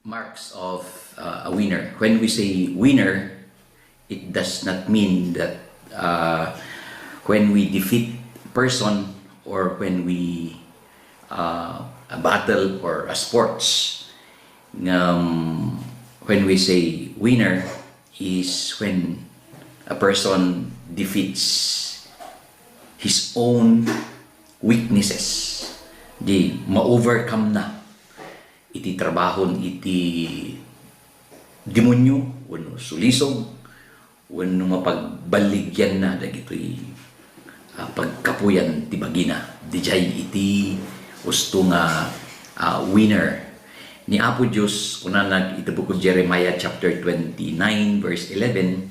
marks of a winner. When we say winner, it does not mean that when we defeat a person or when we a battle or a sports. When we say winner is when a person defeats his own weaknesses. Di ma-overcome na iti trabahon iti demonyo wenno sulisog wenno mapagbaligyan na dagitoy pagkapuyan ti bagina dijay iti gusto nga winner ni Apo Diyos kuna nag-itubok ko Jeremiah chapter 29 verse 11.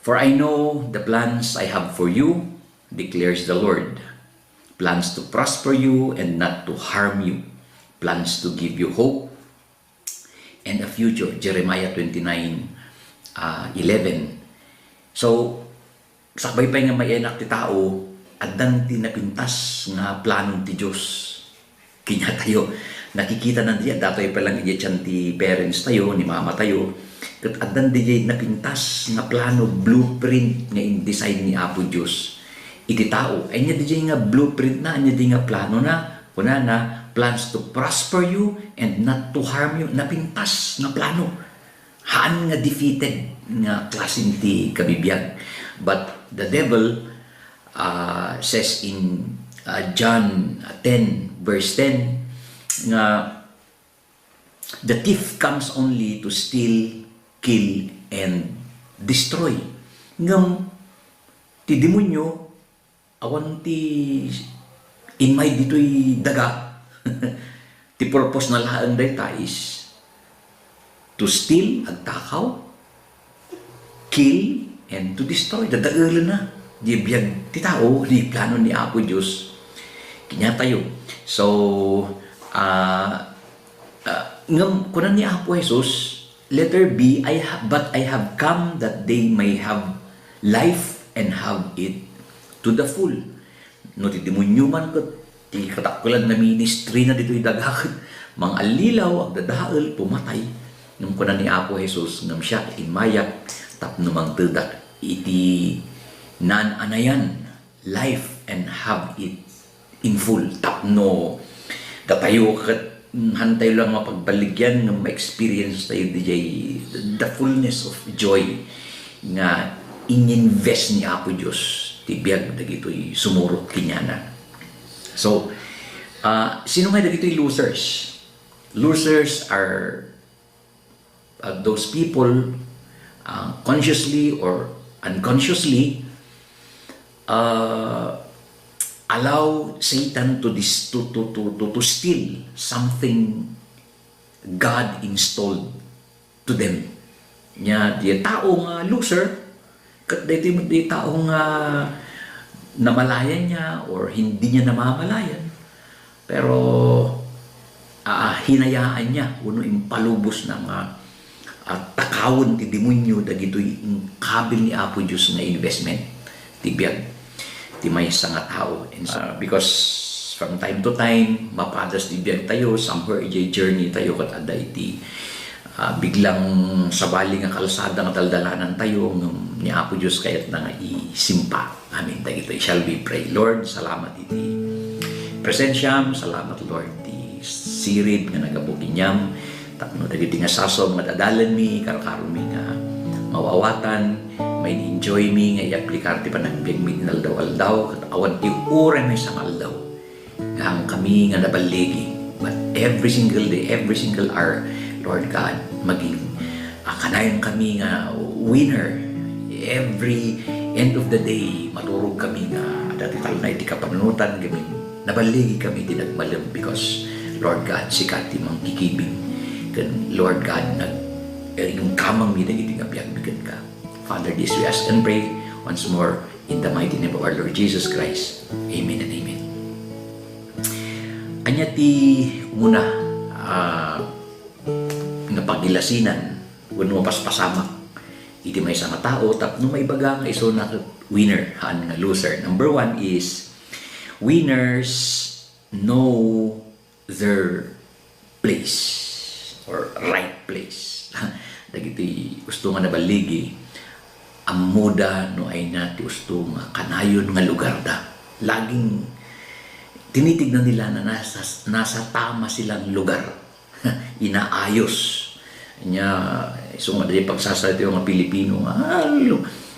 For I know the plans I have for you, declares the Lord, plans to prosper you and not to harm you, plans to give you hope and a future. Jeremiah 29:11. So sakbay pa nga may enak ti tao addan ti napintas nga plano ti Dios kinya tayo nakikita nan diya datoy pa lang iti ti parents tayo ni mama tayo ket addan di napintas nga plano blueprint nga in design ni Apo Dios iti tao ay nya di nga blueprint na nya di nga plano na kuna na plans to prosper you and not to harm you napintas nga plano haan nga defeated nga klaseng ti kabibiyag. But the devil says in John 10 verse 10 nga the thief comes only to steal, kill, and destroy. Ngam ti demonyo awan ti in my ditoy daga ti purpose na laang dayta is to steal, agtakaw, kill, and to destroy. Dadagala na. Di biyag ti tao, di plano ni Apo Diyos. Kinya tayo. So, kunan ni Apo Jesus, letter B, but I have come that they may have life and have it to the full. No, ti demonyo man ko, ti katakulan na ministry na dito'y dagakit. Mga alilaw, agdadaal, pumatay. Nung kunan ni Apo Jesus, ngam siya, inmayak, tapno mang tedak, iti nan-anayan, life and have it in full. Tapno, datayo kat hantay lang mapagbaligyan ng ma-experience tayo dijay the fullness of joy nga in-invest ni Apo Diyos tibiyag dagito'y sumurot kinyana. So, sino nga dagito'y losers? Losers are those people consciously or unconsciously allow Satan to steal something God installed to them. Nya di tao nga loser, kat di tao nga namalayan niya or hindi niya namamalayan, pero hinayaan niya uno impalubos ng takawon ti demonyo dagitoy kabil ni Apo Diyos na investment tibiyag ti maysa nga tao. And because from time to time mapadas tibiyag tayo somewhere journey tayo kat ada iti biglang sabali nga kalsada nga daldalanan tayo ni Apo Diyos kayat na nga isimpa. Amen. Dagitoy shall we pray. Lord, salamat iti presensyam, salamat Lord ti sirib nga nagabukinyam tapno dagiti nga sasom nga dadalan mi karkaron mi nga mawawatan may enjoy mi nga i-aplikar ti panagbiag mi aldaw-aldaw kat awan ti ure may sang aldaw nga ang kami nga nabaligi but every single day every single hour Lord God maging kanayon kami nga winner every end of the day maturog kami nga dati tal na iti kapanunutan kami nabaligi kami ti nagmalam because Lord God sikat ti mangkikibing Lord God, yung kamang mi dagiti nga biyag-bigan ka. Father, this we ask and pray once more in the mighty name of our Lord Jesus Christ. Amen and amen. Anya ti muna nga pagilasinan wenno mapaspasamak iti may nga tao tapno may baga nga iso na winner haan nga loser. Number 1 is winners know their place. Or usto nga nabaligi, ang muda no ay na ti usto nga kanayon nga lugar da. Laging tinitignan nila na nasa tama silang lugar. Inaayos. Nya, so nga dahil pagsasalita yung mga Pilipino nga,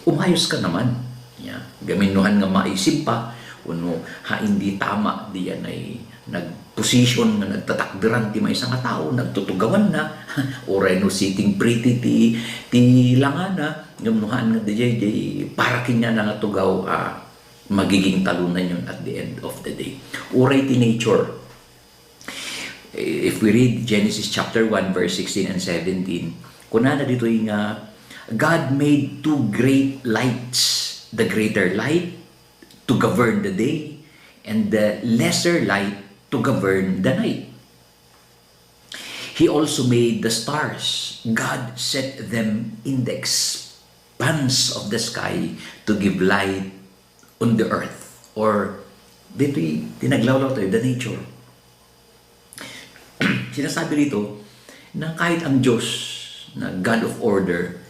umayos ka naman. Nya, gaminuhan nga maisip pa, uno, hindi tama, diyan ay nagposisyon nga nagtatakbiran ti may isang tao, nagtutugawan na, oray no sitting pretty ti langana, gaminuhan nga diyan, para kinya na natugaw, magiging talunan yun at the end of the day. Uray ti nature. If we read Genesis chapter 1 verse 16 and 17, kunana dito yung God made two great lights, the greater light to govern the day and the lesser light to govern the night. He also made the stars. God set them in the expanse of the sky to give light on the earth, or dito tinaglawlaw tayo, the nature. Sinasabi rito na kahit ang Diyos na God of order,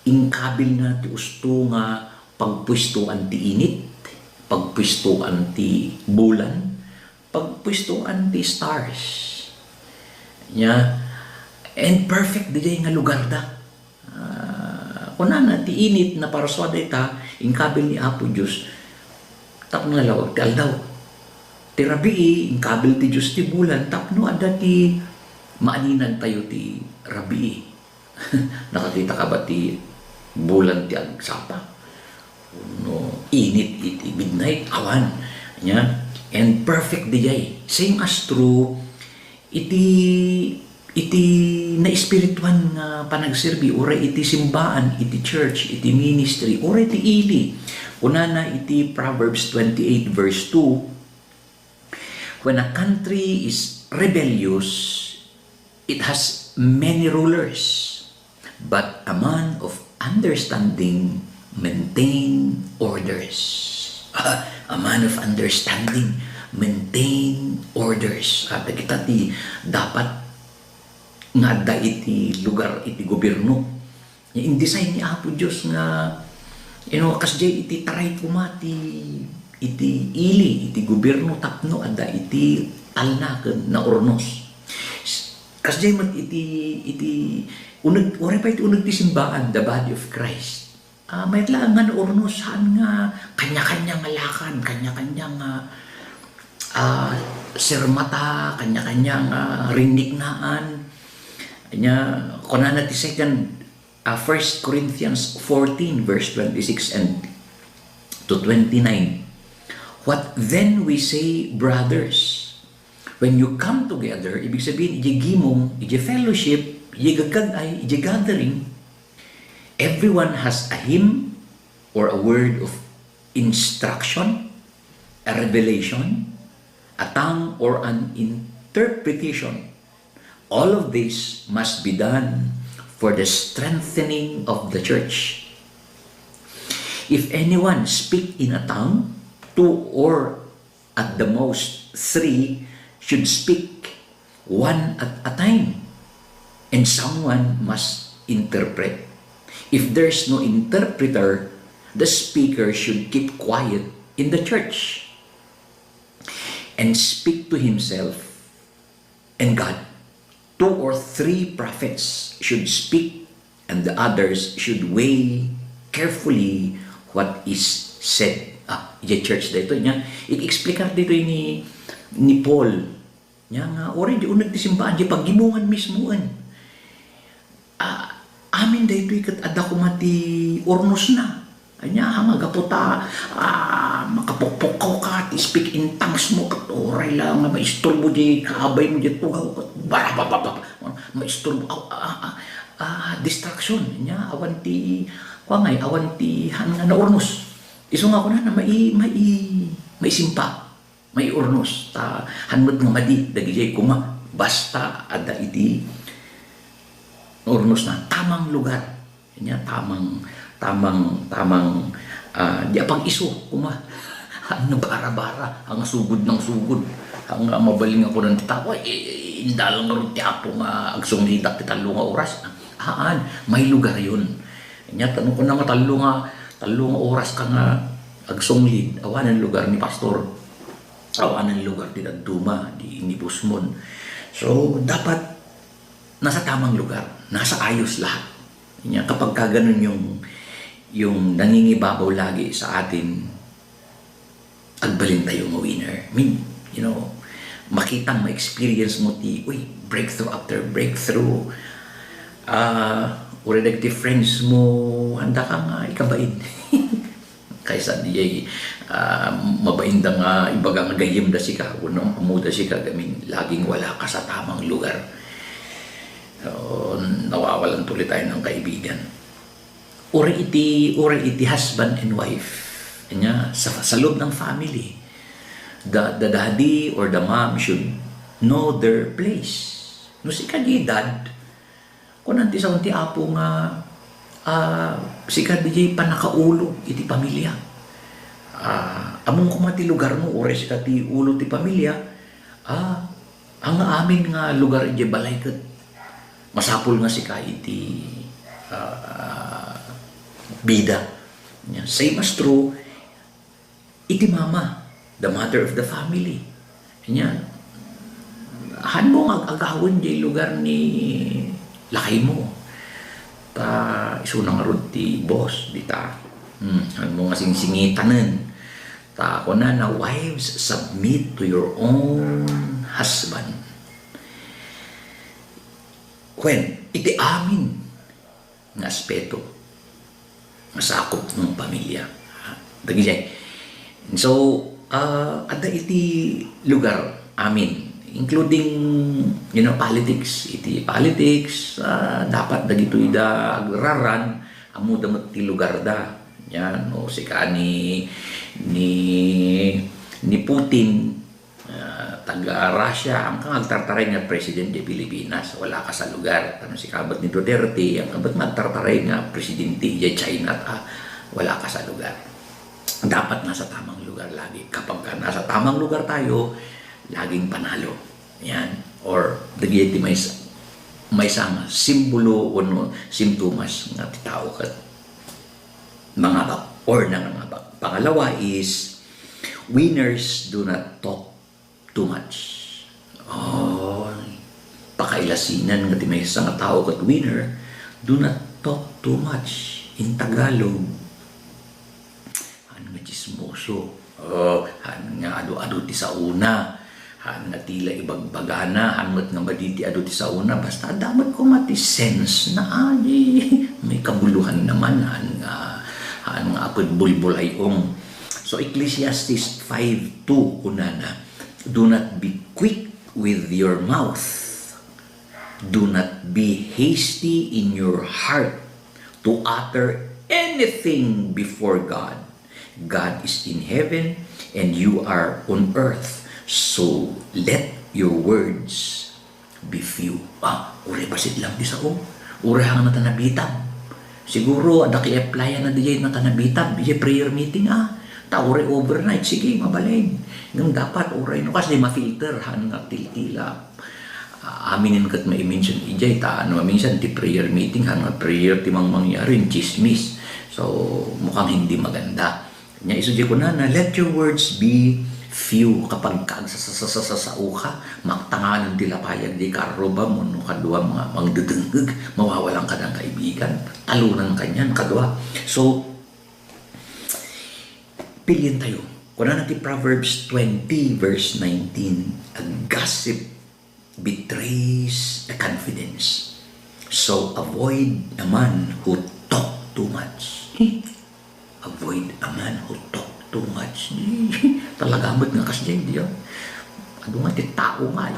ingkabil na ti usto nga pagpwistuan ti init, pagpwistuan ti bulan, pagpwistuan ti stars. And perfect di nga lugar da. Kunana ti init na paraswada ita, ingkabil ni Apo Diyos, tapno nga lawag ti aldaw. Ti rabii, ingkabil ti Diyos ti bulan, tapno ada ti maaninag tayo ti rabii. Nakakita ka ba ti bulan ti agsapa? No, init iti midnight, awan. And perfect di jay. Same as true, iti na espirituan nga panagserbi, oray iti simbaan, iti church, iti ministry, oray iti ili. Unana iti Proverbs 28 verse 2, when a country is rebellious, it has many rulers, but a man of understanding maintain orders. A man of understanding maintain orders. At kita ti dapat nga da iti lugar iti gobyerno. In design ni Apo Diyos nga kasjay iti taray pumati iti ili iti gobyerno tapno adda iti talnaken na ornos. Kasjay mat iti uneg ore pa iti uneg ti simbaan, the body of Christ. May lang nga na ornos saan nga kanya-kanya nga lakad, kanya-kanya nga sirmata, kanya-kanya nga rinignaan. Kunana ti second 1 Corinthians 14 verse 26 and to 29. What then we say, brothers, when you come together, ibig sabihin, iji gimong, iji fellowship, iji gagagay, iji gathering, everyone has a hymn or a word of instruction, a revelation, a tongue or an interpretation. All of this must be done for the strengthening of the church. If anyone speak in a tongue, 2 or at the most 3 should speak, 1 at a time, and someone must interpret. If there's no interpreter, the speaker should keep quiet in the church and speak to himself and God. 2 or 3 prophets should speak, and the others should weigh carefully what is said. Yung church dito niya, i-explicar dito ni Paul. Nga, ori di unag tisimbaan, di paggimungan mismoan. Amin dito ikat ada ko mati ornos na. Anya, magaputa, makapokpok ka, speak in tongues mo, kat oray lang, maisturbo di, kaabay mo di, tugaw, barabababa, maisturbo, distraction, nya, awanti, kwangay, awanti, hanga na ornos. Iso nga ko na maisimpa, may ornos, hanmat nga madi, dagijay kuma, basta ada iti ornos na, tamang lugar, nya, tamang di apang iso kuma ang bara-bara ang sugod ng sugod ang mabaling ako ng tawa indalang nga rin ti Apo nga agsong hidak ti talo nga oras may lugar yun. Nya tanong ko na nga talo nga oras ka nga agsunglid, awanan lugar ni pastor. Awanan lugar di Dagduma, di Busmon. So, dapat nasa tamang lugar, nasa ayos lahat. Nya kapag ka ganun yung nangingibabaw lagi sa atin, agbalin tayo mo winner. I mean, makitang ma-experience mo breakthrough after breakthrough. Already friends mo, handa ka nga ikabain. Kaysa di mabain da nga ibagang gayem da si ka, unong amuda si ka, laging wala ka sa tamang lugar. Nawawalan tuloy tayo ng kaibigan. Uri iti husband and wife. Sa loob ng family, the daddy or the mom should know their place. No si kadi dad, kung nanti sa unti apo nga, si kadi panakaulo iti pamilya. Among kumati lugar mo, ore si kati ulo ti pamilya, ang amin nga lugar iti balay kat, masapul nga si ka iti bida. Same as true, iti mama, the mother of the family. Han mo agawin di lugar ni lakay mo. Iso nga ron ti boss, di ta. Han mo nga singingitanan. Ako na wives, submit to your own husband. When, iti amin nga aspeto, masakop ng pamilya. So, ada iti lugar amin, including politics. Iti politics, dapat dagito ida agraran amo damat ti lugar da. Yan o sika ni Putin, taga Russia, ang kagtartaray nga president di Pilipinas, wala ka sa lugar. Tanong si kabat ni Duterte, ang kabat magtartaray nga presidente di China, wala ka sa lugar. Dapat nasa tamang lugar lagi. Kapag nasa tamang lugar tayo, laging panalo. Yan. Or dagiti may isang simbolo o simptomas nga titao kat mangabak or nangangabak. Pangalawa is winners do not talk too much. Pakailasinan nga may isang tao kat winner, do not talk too much. In Tagalog, chismoso. Nga ado ti sa una. Nga tila ibagbagana. Hangat nga baditi ado ti sa una. Basta damat ko mati sense na may kabuluhan naman. Nga apod bulbulayong. So Ecclesiastes 5:2 unana. Do not be quick with your mouth. Do not be hasty in your heart to utter anything before God. God is in heaven and you are on earth. So let your words be few. Ure basit lang di sa ure hang natanabitab. Siguro ada ki-apply na diyan natanabitab. Diyan prayer meeting ure overnight. Sige, mabalin. Ngam dapat ure no kasi ma-filter han nga tiltila. Aminin kat ma-mention ijay minsan ti prayer meeting han nga prayer ti mangyarin chismis. So mukhang hindi maganda. Nya isudya ko na let your words be few. Kapag kagsasasasasao ka, magtanganan tila payag di karoba mo no kadwa mga mangdudungg, mawawalan ka ng kaibigan, talunan ka niyan kadwa. So pilin tayo. Kuna natin Proverbs 20 verse 19, a gossip betrays a confidence. So avoid a man who talk too much. Avoid a man who talk too much. Talagamot nga kasi diyan. Ano nga ti tao nga.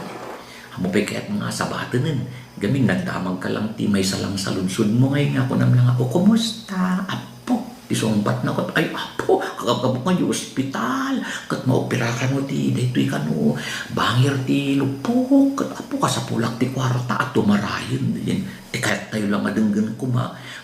Amo pa kaya't mga sabatanin. Gamin nagdamag ka lang ti may salang sa lunsod mo ngayon nga ako naman lang ako. Kumusta? Apo. Isongbat na ko. Ay apo. Kagabok nga yung ospital. Kat maopera ka mo ti. Dahito ka no. Bangir ti lupok. Kat apo ka sa pulak ti kwarta at tumarayon. Ti kaya't tayo lang madenggan ko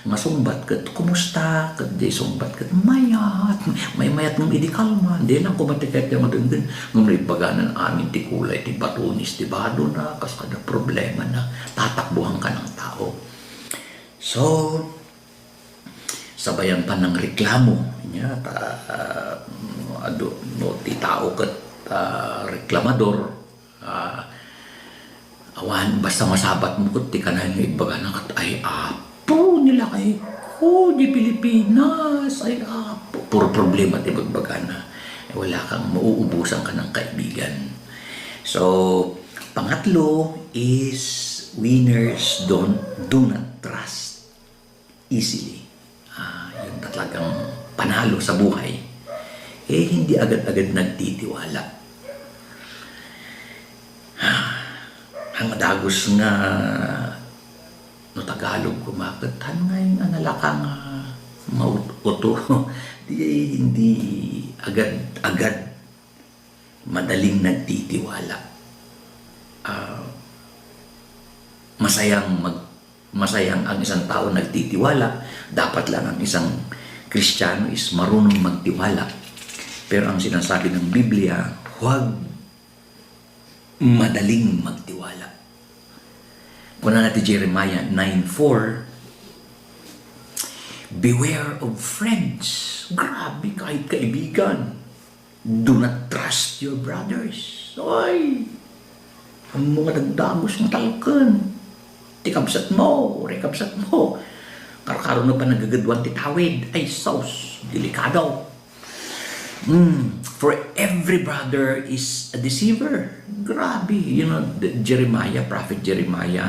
masumbat kat kumusta kat di sumbat kat mayat ng idikalma di lang kumatiket yung madenggan ng baganan amin ti kulay ti batunis ti bado na kas kada problema na tatakbuhan ka ng tao. So, sabayan pa ng reklamo niya, no, ti tao kat reklamador, awan, basta masabat mo kat ti kanan nga ibaga na kat, ay apo nila kay ko di Pilipinas, ay apo. Puro problema ti bagbaga na. Wala kang mauubusan ka ng kaibigan. So, pangatlo is winners do not trust easily. Yung talagang panalo sa buhay, hindi agad-agad nagtitiwala. Ang madagos nga no Tagalog kumakatan ngayon analakang mauto. Hindi agad-agad madaling nagtitiwala. Masayang ang isang tao nagtitiwala. Dapat lang ang isang Kristiyano is marunong magtiwala. Pero ang sinasabi ng Biblia, huwag madaling magtiwala. Kuna natin Jeremiah 9:4, beware of friends. Grabe, kahit kaibigan. Do not trust your brothers. Ay, ang mga nagdagos ng talkan. Tikabsat mo, rekabsat mo. Karakaroon na pa nagagadwan titawid. Ay, sauce, delikado. For every brother is a deceiver. Grabe. You know, Prophet Jeremiah,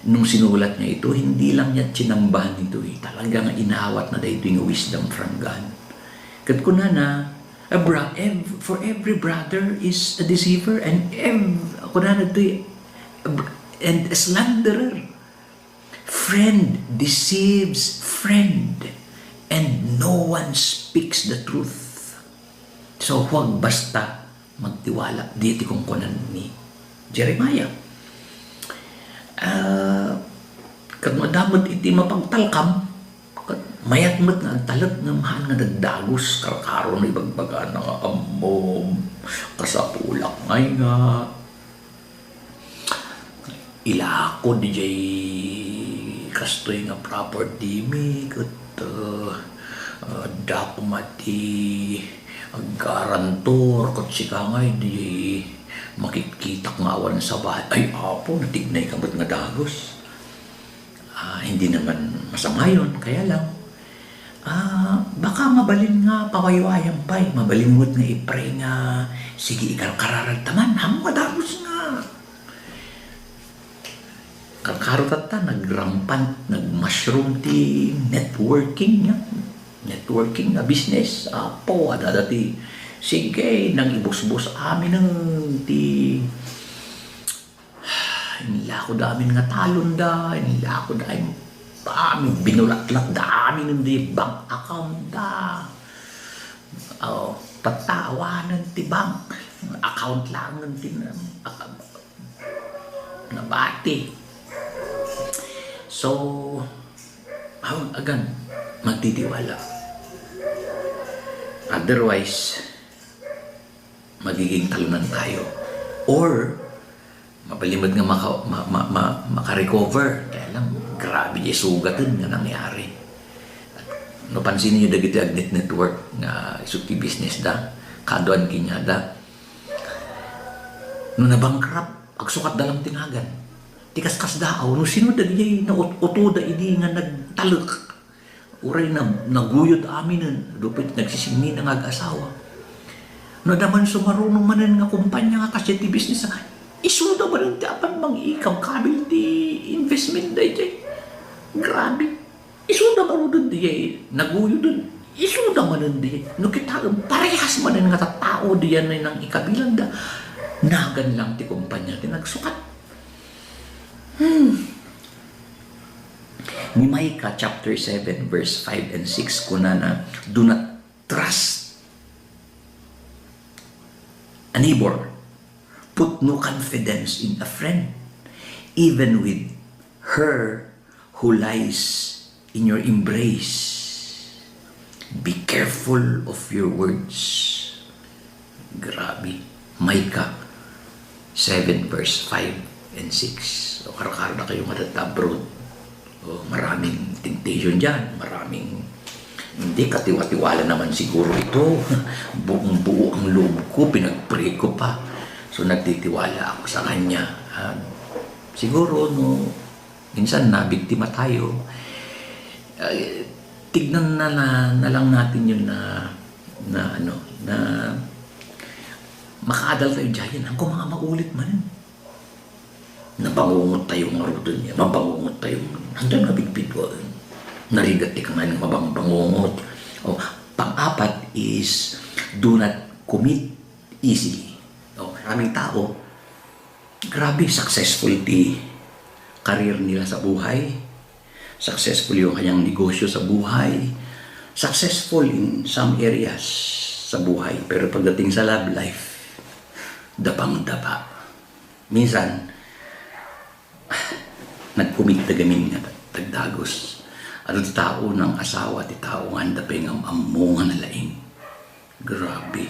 nung sinulat niya ito, hindi lang niya sinambahan ito. Talagang inaawat na dahil yung wisdom from God. Kat kunana, for every brother is a deceiver and a slanderer. Friend deceives friend and no one speaks the truth. So huwag basta magtiwala. Dito kung kunan ni Jeremiah. Kag madamot iti mapagtalkam, mayat-mat nga talag nga mahal nga nagdagos, karkaro na ibagbaga na amom, kasapulak ngay nga. Ilako di jay kastoy nga property mi, kat dakumati garantor, kat sikangay di makikita nga awan sa bahay. Ay apo, natignay ka ba't nga dagos? Hindi naman masama yun, kaya lang baka mabalin nga pawaywayan pa, mabalimot nga ipray nga sige ikarkararagtaman, hamo ka dagos nga. Karkarotata, nagrampant, nagmushroom ti networking niya. Networking na business. Apo, adadati. Sige, nang ibus-bus amin ng ti... Inila ko da amin nga talon da. Inila ko da amin binulatlat da amin ng di bank account da. Patawanan ti bank. Account lang ng ti nabati. So, agad magtitiwala. Otherwise, magiging talunan tayo. Or, mapalimod nga makarecover. Kaya lang, grabe yung sugatan nga nangyari. No, pansinin nyo dagiti agnet network nga isukti business da. Kadoan kinyada. No nabankrupt, agsukat dalang tinagan. Tikas-kas daaw, no sino da diya na uto da idi nga nagtalak. Uray na naguyod amin, lupit nagsisingni na nga-asawa. No daman sumarunong manan nga kumpanya nga kasi ti business, isuda ba rin ti apan mang ikaw, kabil ti investment da iti. Grabe. Isuda ba rin diya, naguyod dun. Isuda manan diya. No kita, parehas manan nga tao diya na nang ikabilang da. Nagan lang ti kumpanya, ti nagsukat. Ni Micah chapter 7 verse 5 and 6 kunana, do not trust a neighbor, put no confidence in a friend, even with her who lies in your embrace. Be careful of your words. Grabe. Micah 7 verse 5 and 6. So, karakara na kayo abroad. Maraming temptation dyan, maraming hindi katiwa-tiwala naman siguro ito. Buong-buo ang loob ko, pinag-pray ko pa. So nagtitiwala ako sa kanya. Siguro no, minsan nabiktima tayo. Tignan na lang natin yun na makaadal tayo dyan. Ang mga maulit man. Nabangungot tayong marudo niya. Mabangungot tayong hanggang nabigpit ko. Narigat ka nga ng mabangungot. Pang-apat is do not commit easily. Maraming tao, grabe successful di career nila sa buhay. Successful yung kanyang negosyo sa buhay. Successful in some areas sa buhay. Pero pagdating sa love life, dabang-daba. Minsan, nag-commit na gamin nga tagdagos. Ano ti tao ng asawa, ti tao nga handa pa yung amo nga nalaing. Grabe.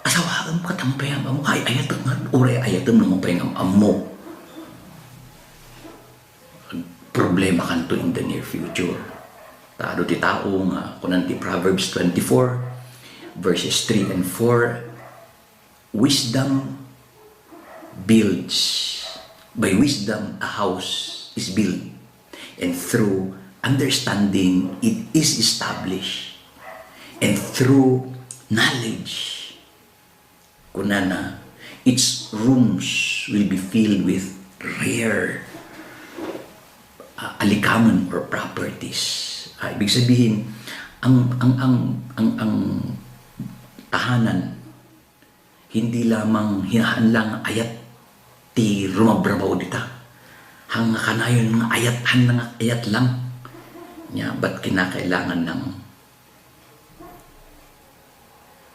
Asawa ang katampayang amo. Ay, ayatang nga. Uray, ayatang naman pa yung amo. Problema kanto in the near future. Tado ti tao nga, kunan ti Proverbs 24, verses 3 and 4, wisdom builds. By wisdom, a house is built, and through understanding, it is established, and through knowledge, kunana, its rooms will be filled with rare alikaman or properties. Ibig sabihin, ang tahanan hindi lamang hinahanlang ayat ti rumabrabaw dita. Hang kanayon ng ayat lang. Nya, ba't kinakailangan ng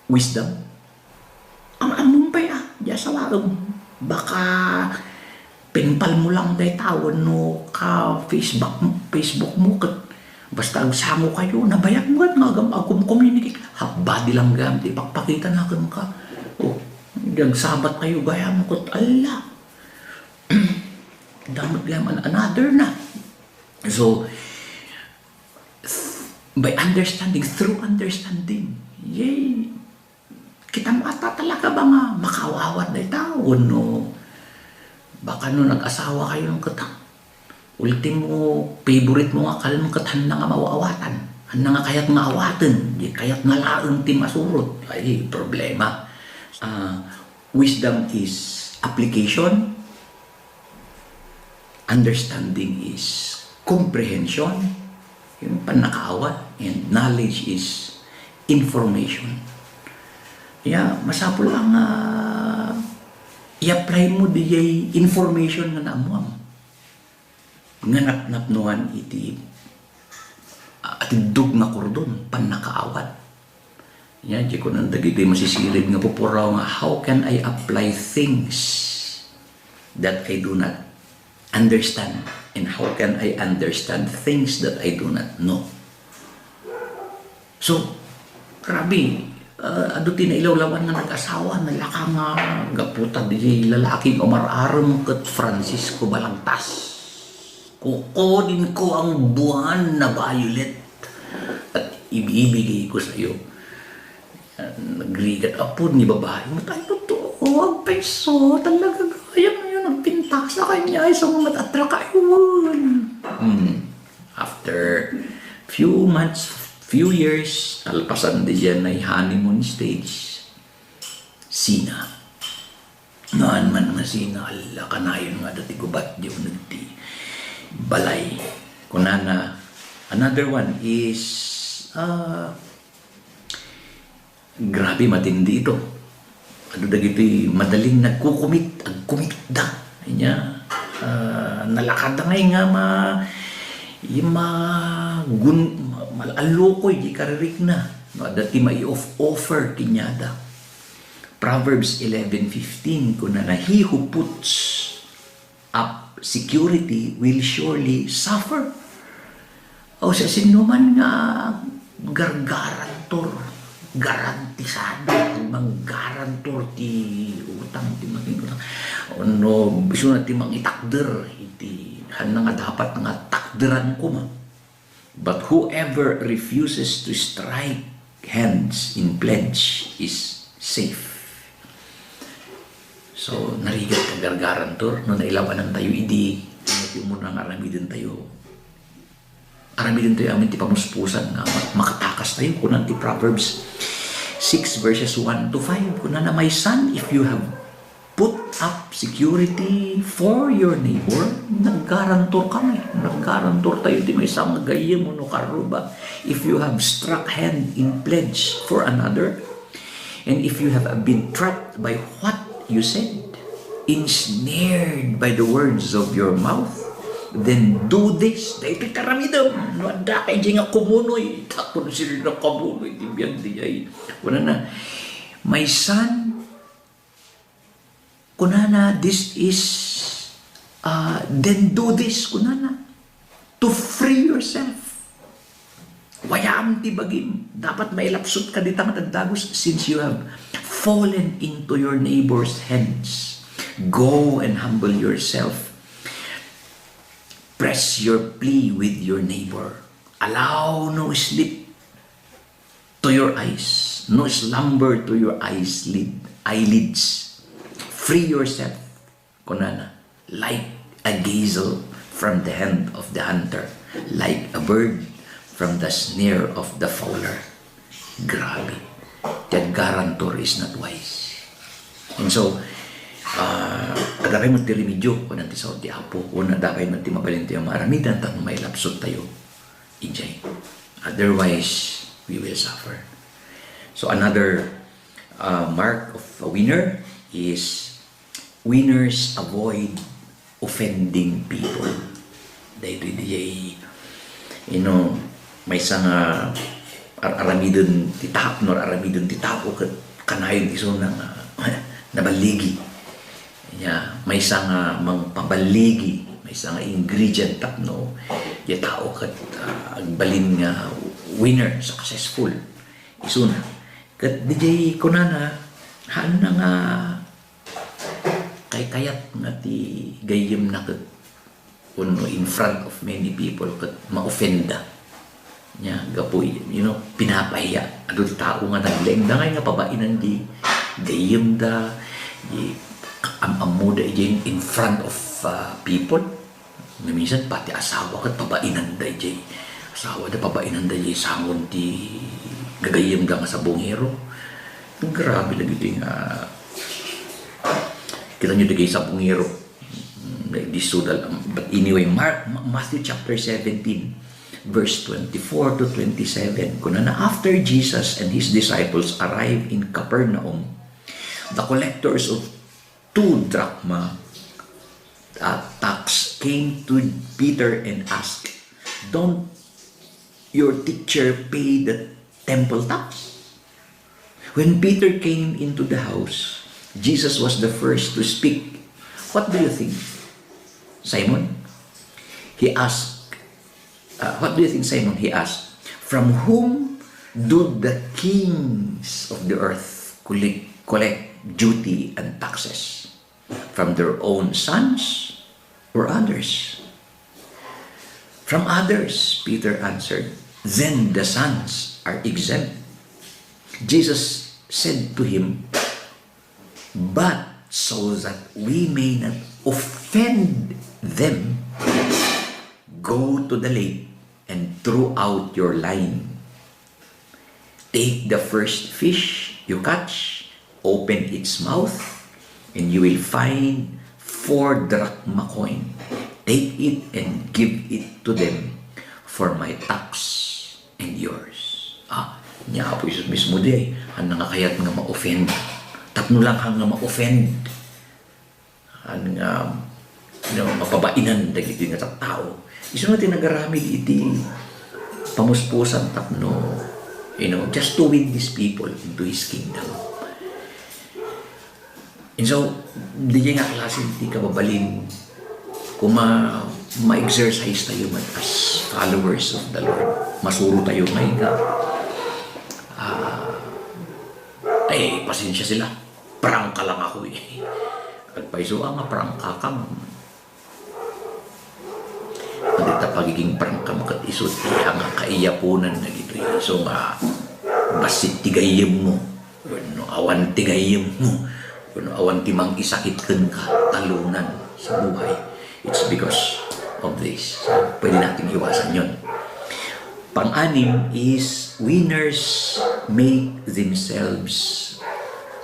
wisdom? Ang mumpay diya sa warong. Baka pinpal mo lang day tawon no ka Facebook mo kat basta ang samo kayo nabayag mo nga agum communicate body lang gam di pakpakita na ka sabat kayo gaya mo kat ala damot gam another na. So by understanding, through understanding, yay, kita mata talaga ba nga makawawat day tawon no. Baka no nag-asawa kayo ng katang. Ultimo, favorite mo nga kalang katan na nga mawawatan. Ang nga kayat nga awatan. Di kayat nga laang ti masurot. Ay, problema. Wisdom is application. Understanding is comprehension. Yung panakaawat. And knowledge is information. Yeah, masapol ang i-apply mo di information nga naamuam. Nga napnuan iti atidog na kordon, panakaawat. Yan, di ko nang dagiti masisilid nga pupuraw nga, how can I apply things that I do not understand? And how can I understand things that I do not know? So, grabe, adutin na ilawlawan nga nag-asawa, nalaka nga gaputa di lalaking umar-aram kat Francisco Balagtas. Kukodin ko ang buwan na violet at ibibigay ko sa iyo. Nagrigat apod ni babae mo tayo totoo, ang peso talaga gaya mo yun ang pinta sa kanya isang matatra kayo. After few months, few years, alpasan di dyan ay honeymoon stage. Sina. Naan man nga sina, ala kanayon nga dati gubat di unagti balay. Kunana, another one is, grabe matindi ito. Ano dagiti madaling nagkukumit, agkumit da. Inya, nalakad na nga yung malalukoy, di karirik na. Dati may offer kinyada. Proverbs 11:15, kung na he who puts up security will surely suffer. O sa sinuman nga garantor, garantisado, mag-garantor ti utang, ti maging utang. O no, biso na ti mang itakder, iti Han nga dapat nga takdiran ko ma. But whoever refuses to strike hands in pledge is safe. So, narigat ka gargaran to, no nailawanan tayo, idi, yung muna nga aramidin tayo. Aramidin tayo, amin ti pamuspusan nga, makatakas tayo, kunan ti Proverbs 6 verses 1 to 5. Kunan na, my son, if you have put up security for your neighbor, naggarantor kami. Naggarantor tayo, di may isang gayem mo no karuba. If you have struck hand in pledge for another, and if you have been trapped by what you said, ensnared by the words of your mouth, then do this. Dahil pitaramidam, wanda kay di nga kumunoy, tapon sila na kumunoy, di biyan di ay. Wala na, my son, kunana, this is, then do this, kunana, to free yourself. Wayam ti bagim, dapat mailapsot ka ditang tagdagos since you have fallen into your neighbor's hands. Go and humble yourself. Press your plea with your neighbor. Allow no sleep to your eyes, no slumber to your eyelids. Free yourself, kunana, like a gazelle from the hand of the hunter, like a bird from the snare of the fowler. Grabe. That guarantor is not wise. And so, agapay mo ti remedyo, kung nanti sa ti apo, kung nadapay mo ti mabalin tayo maramidan, tanong may lapsot tayo, ijay. Otherwise, we will suffer. So, another mark of a winner is winners avoid offending people. Dahil ijay, may isang aramidon titap nor aramidon titapo kanayon iso ng nabaligi ya may isang pabaligi may isang ingredient tapno ya tao kat agbalin nga winner successful iso na kat DJ kunana han na nga kayat nga ti gayem na kat kuno in front of many people kat ma-offenda nya gapoy pinapahiya ado tao nga nagleng da nga pabainan di gayem da di amamu da in front of people na minsan pati asawa kat pabainan da asawa da pabainan da sangon ti gagayem da nga sa bungero grabe lagi di nga kita nyo digay sa bungero di sudal but anyway Matthew chapter 17 verse 24 to 27, kunana, after Jesus and his disciples arrived in Capernaum, the collectors of 2 drachma tax came to Peter and asked, don't your teacher pay the temple tax? When Peter came into the house, Jesus was the first to speak. What do you think, Simon? He asked, what do you think, Simon? He asked, from whom do the kings of the earth collect duty and taxes? From their own sons or others? From others, Peter answered. Then the sons are exempt. Jesus said to him, but so that we may not offend them, go to the lake and throw out your line. Take the first fish you catch, open its mouth, and you will find 4 drachma coin. Take it and give it to them for my tax and yours. Niya po Isus mismo di, ang nangakayat nga ma-offend. Tapno lang hang nga ma-offend. Ang mapabainan dagiti nga tao. Isu na tinagaramid iti pamuspusan tapno, just to win these people into His kingdom. And so, di nga klase iti kababalin kung ma-exercise tayo man as followers of the Lord. Masuro tayo ngayon ka. Pasensya sila. Prangka lang ako eh. At paiso nga prangka ka. dita pagiging prangkamakat isot ang kaiyapunan na gito. So nga, basit tigayim mo, no, awan tigayim mo, no, awan timang isakitkan ka, talunan sa buhay. It's because of this. So, pwede natin iwasan yun. Pang-anim is winners make themselves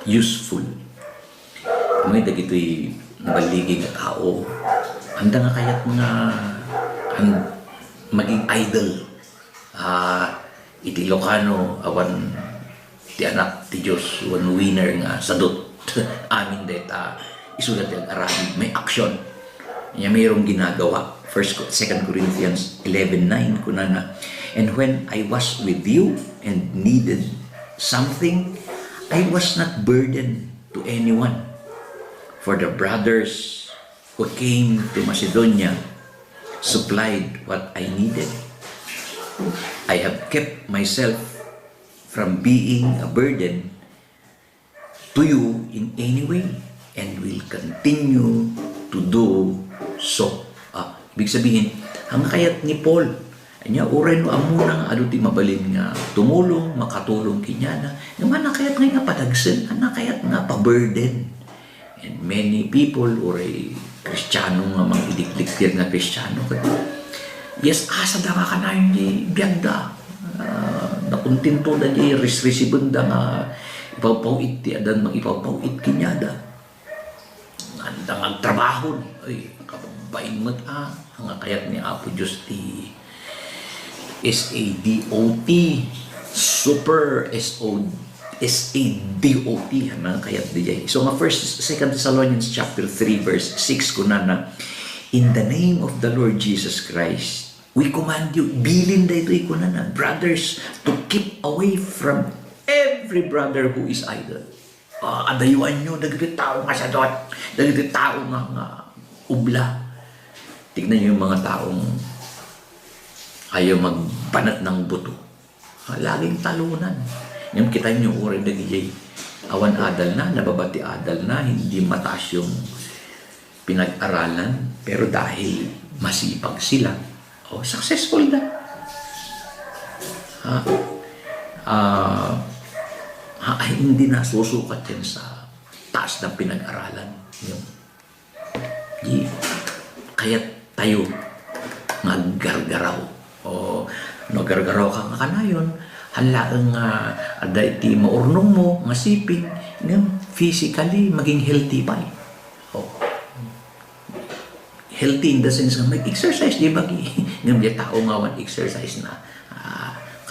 useful. Mga dagito'y nabaliging na tao, handa nga kaya't nga maging idol. Iti Ilocano, awan ti anak ti Diyos, one winner nga sadot. Amin deta, isulat yung Arabi, may action. Niya mayroong ginagawa. 2 Corinthians 11:9 kunana. And when I was with you and needed something, I was not burdened to anyone. For the brothers who came to Macedonia supplied what I needed. I have kept myself from being a burden to you in any way and will continue to do so. Ibig sabihin, hanga kayat ni Paul, anya uray no amunang aduti mabalin nga tumulong, makatulong kinyana, yung anak kayat nga padagsen, anak kayat nga pa-burden. And many people, uray Kristiyano nga mga idikliktir nga Kristiyano, yes, asa da ka na yung biyagda, nakuntinto da niya, risibunda nga, ipawpawit ti adan mang ipawpawit kinyada. Anda nga trabaho, ay, kababain mo nga kayat ni Apo Diyos ti SADOT, super SADOT, mga kayat di. So nga 2 Thessalonians chapter 3 verse 6 kunana, in the name of the Lord Jesus Christ, we command you, bilin da ito kunana, brothers, to keep away from every brother who is idle. Adayuan nyo, dagiti tao nga sadot, dagiti tao nga ubla. Tignan nyo yung mga taong ayaw magbanat ng buto. Laging talunan. Yung kita nyo, urin na gijay, awan adal na, nababati adal na, hindi mataas yung pinag-aralan, pero dahil masipag sila, successful na. Hindi na susukat yan sa taas ng pinag-aralan. Kaya tayo naggargaraw. Naggargaraw ka nga kanayon, halaang ada iti maurnong mo, nga siping, physically, maging healthy pa. Healthy in the sense nga may exercise, di ba? Ngayon, tao nga wan exercise na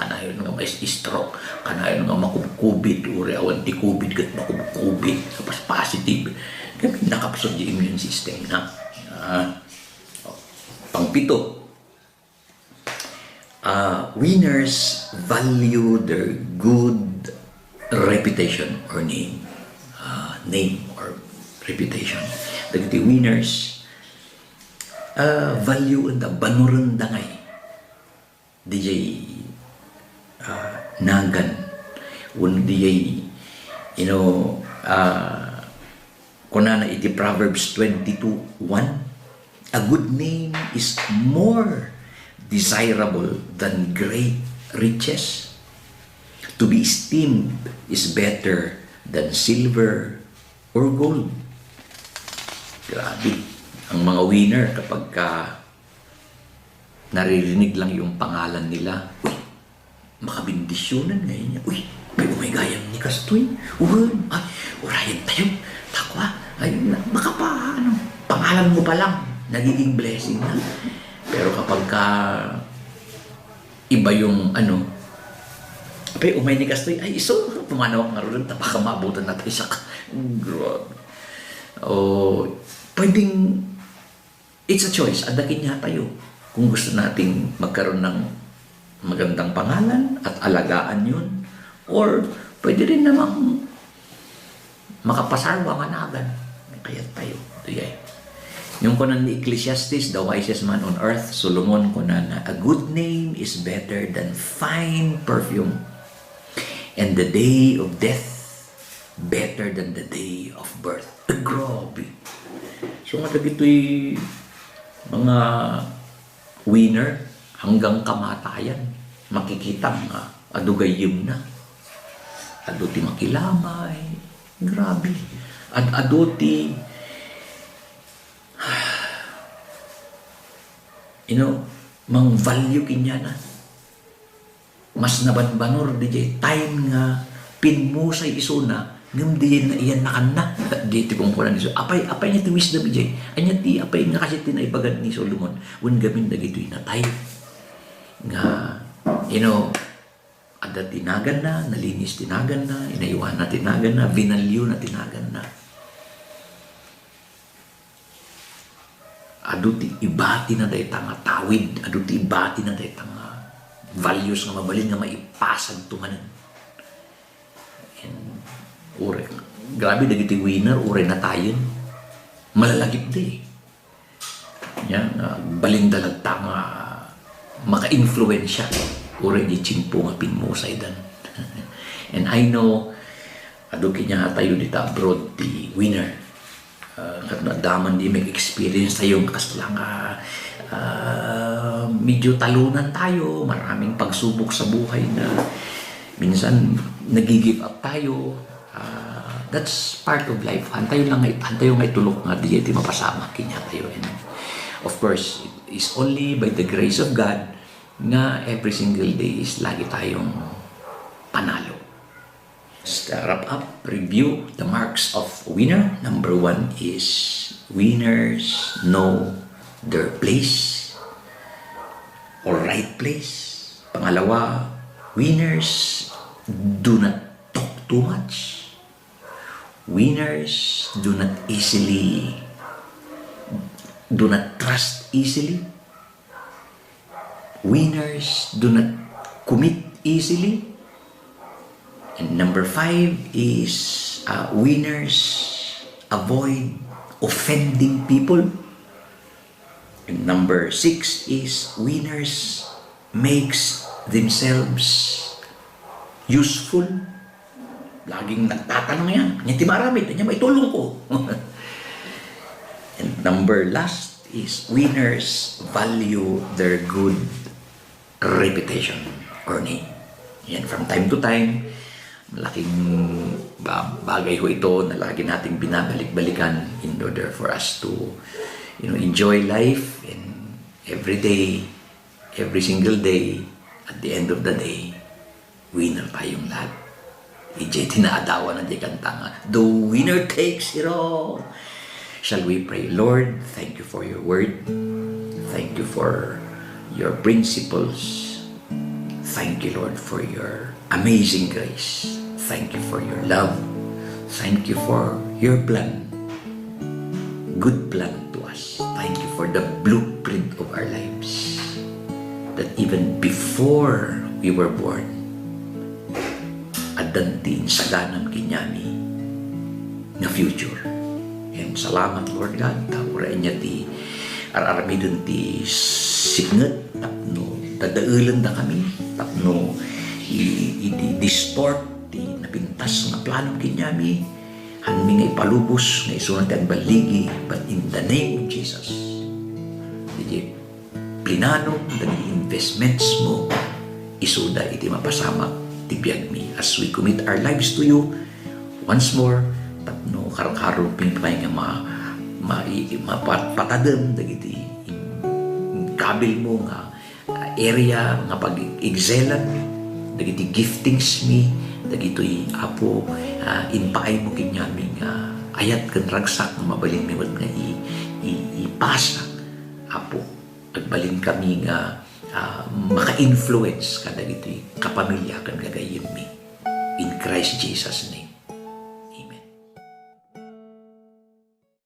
kanayon nga may stroke, kanayon nga makubkubit, uri awan ti kubit kat makubkubit, kapag positive. Kaya nakapsod yung immune system na. Pangpito, winners value their good reputation or name. Name or reputation. Dagiti winners value and banuran dangay. DJ nagan. Un DJ, kunana iti Proverbs 22:1. A good name is more desirable than great riches. To be esteemed is better than silver or gold. Grabe. Ang mga winner kapag naririnig lang yung pangalan nila, uy, makabindisyonan ngayon niya. Uy, may umigayang ni Kastoy. Uy, urayan tayo. Takwa. Ay, baka pa, pangalan mo pa lang, nagiging blessing na. Pero kapag iba yung umay ni Kastoy, ay iso, pumanawak nga rin, tapaka maabutan na tayo sa grabe. Pwedeng, it's a choice, adakin niya tayo. Kung gusto nating magkaroon ng magandang pangalan at alagaan yun, or pwede rin namang makapasarwa managan. Kaya tayo. Yung kunan ni Ecclesiastes, the wisest man on earth, Solomon kunan na, a good name is better than fine perfume, and the day of death better than the day of birth. Grabe. So nga dagito'y mga winner hanggang kamatayan. Makikita nga, adugayim na. Ado ti makilamay. Grabe. Ado ti, mang value kinya na. Mas nabanbanor di time nga pinmusay isuna ngam di na iyan nakan na di ti kungkuran ni so apay niya ti wisdom di anya ti apay nga kasi tinaibagan ni Solomon when gamin dagitoy natay nga ada tinagan na nalinis tinagan na inaiwan na tinagan na vinalyo na tinagan na adu ti ibati na day tanga tawid adu ti ibati na day tanga values nga mabalin nga maipasag tumanan. And ure, grabe dagiti winner, ure na tayo. Malalagip di. Yan, balindalag tanga maka-influensya. Ure di chimpo nga pinmusay dan. And I know, ado kinya tayo dita abroad ti winner. Daman di may experience tayo kaslang medyo talunan tayo, maraming pagsubok sa buhay na minsan nag-give up tayo. That's part of life. Hantayo nga itulok nga di iti mapasama kinya tayo. And of course, it is only by the grace of God nga every single day is lagi tayong panalo. Let's wrap up, review the marks of winner. Number 1 is winners know their place or right place. Pangalawa, winners do not talk too much. Winners do not trust easily. Winners do not commit easily. And number 5 is winners avoid offending people. And number 6 is winners makes themselves useful. Laging nagtatanong yan. Nyati maramit. Nya may tulong ko. And number last is winners value their good reputation or name. Yan, from time to time, malaking bagay ho ito na lagi nating binabalik-balikan in order for us to enjoy life, and every day, every single day, at the end of the day, winner tayong lahat. Ijay tinaadawa na di kantanga. The winner takes it all. Shall we pray? Lord, thank you for your word. Thank you for your principles. Thank you, Lord, for your amazing grace. Thank you for your love. Thank you for your plan. Good plan to us. Thank you for the blueprint of our lives. That even before we were born, adantin saganam kinyami na future. And salamat, Lord God, tapura niya ti ararmidon ti signat tapno dadaulan da kami tapno i-distort ti napintas nga plano kinyami hanmi nga ipalubos nga isunod ang baligi, but in the name of Jesus di plinano dagi investments mo isuda iti mapasamak ti biag mi as we commit our lives to you once more tapno karong-karong pinipay nga mapatadam dagiti kabil mo nga area nga pag-excelan dagiti giftings mi dagitoy apo inpaay mo kinyami nga ayat ken ragsak nga mabalin mi nga ipasa apo agbalin kami nga maka-influence kada ditoy kapamilya ken gagayem mi in Christ Jesus name.